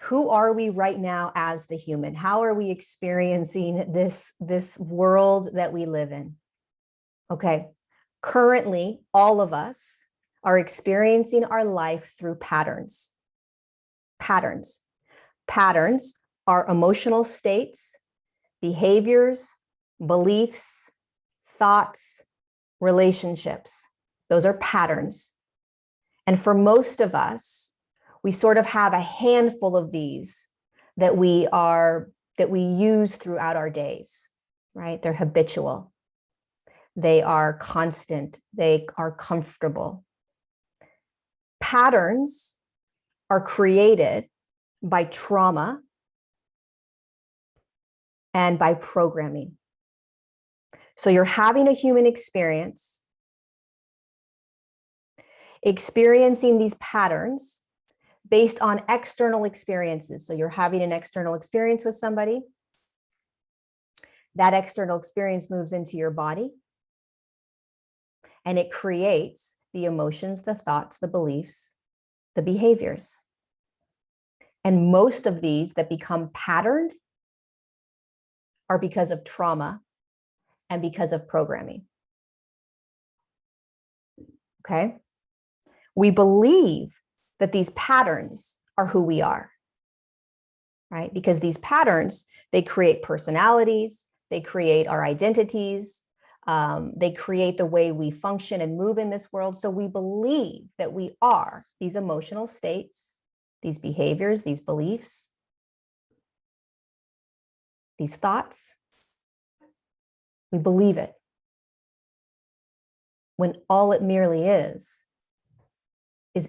Who are we right now as the human? How are we experiencing this world that we live in? Okay, currently, all of us are experiencing our life through patterns. Patterns. Patterns are emotional states, behaviors, beliefs, thoughts, relationships. Those are patterns. And for most of us, we sort of have a handful of these that we use throughout our days, right? They're habitual. They are constant. They are comfortable. Patterns are created by trauma and by programming. So you're having a human experience, experiencing these patterns based on external experiences. So you're having an external experience with somebody. That external experience moves into your body, and it creates the emotions, the thoughts, the beliefs, the behaviors. And most of these that become patterned are because of trauma and because of programming. Okay? We believe that these patterns are who we are, right? Because these patterns, they create personalities, they create our identities, they create the way we function and move in this world. So we believe that we are these emotional states, these behaviors, these beliefs, these thoughts. We believe it, when all it merely is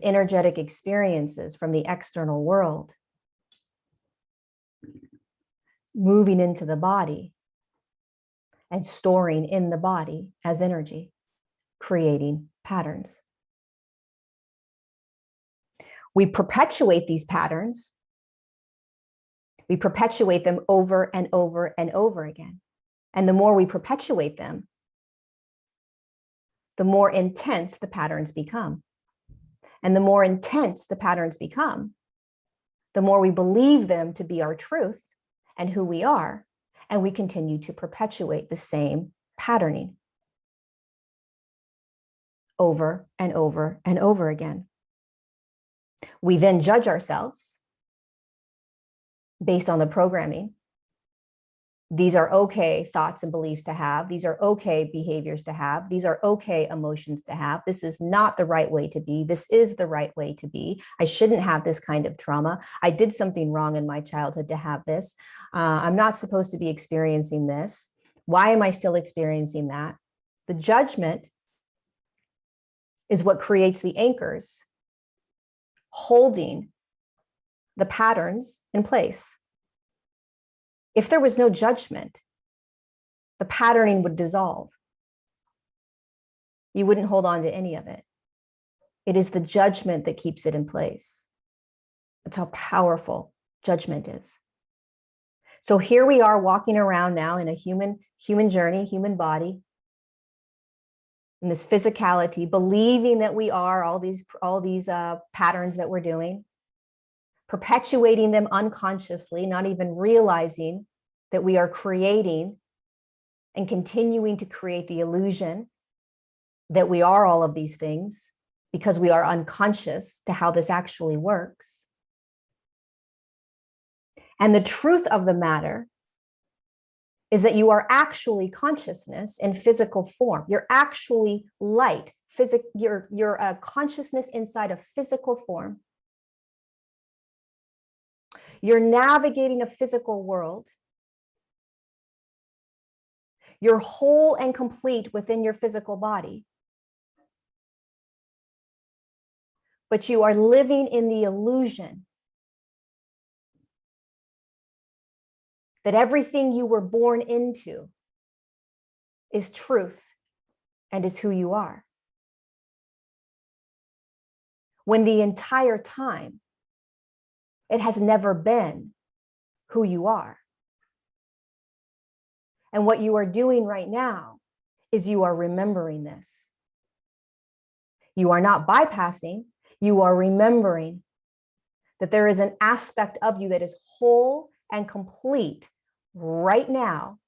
energetic experiences from the external world moving into the body and storing in the body as energy, creating patterns. We perpetuate these patterns. We perpetuate them over and over and over again. And the more we perpetuate them, the more intense the patterns become. And the more intense the patterns become, the more we believe them to be our truth and who we are, and we continue to perpetuate the same patterning over and over and over again. We then judge ourselves based on the programming. These are okay thoughts and beliefs to have. These are okay behaviors to have. These are okay emotions to have. This is not the right way to be. This is the right way to be. I shouldn't have this kind of trauma. I did something wrong in my childhood to have this. I'm not supposed to be experiencing this. Why am I still experiencing that? The judgment is what creates the anchors holding the patterns in place. If there was no judgment, the patterning would dissolve. You wouldn't hold on to any of it. It is the judgment that keeps it in place. That's how powerful judgment is. So here we are walking around now in a human journey, human body, in this physicality, believing that we are all these patterns that we're doing, perpetuating them unconsciously, not even realizing that we are creating and continuing to create the illusion that we are all of these things because we are unconscious to how this actually works. And the truth of the matter is that you are actually consciousness in physical form. You're actually light. You're a consciousness inside a physical form. You're navigating a physical world. You're whole and complete within your physical body. But you are living in the illusion that everything you were born into is truth and is who you are. When the entire time, it has never been who you are. And what you are doing right now is you are remembering this. You are not bypassing, you are remembering that there is an aspect of you that is whole and complete right now,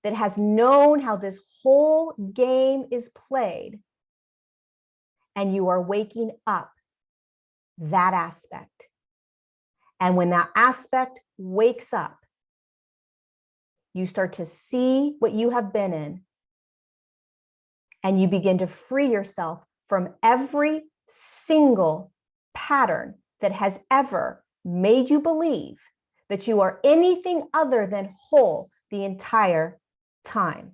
that has known how this whole game is played, and you are waking up that aspect. And when that aspect wakes up, you start to see what you have been in, and you begin to free yourself from every single pattern that has ever made you believe that you are anything other than whole the entire time.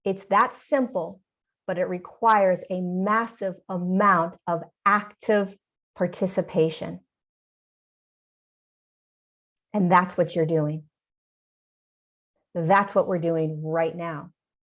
It's that simple, but it requires a massive amount of active participation. And that's what you're doing. That's what we're doing right now.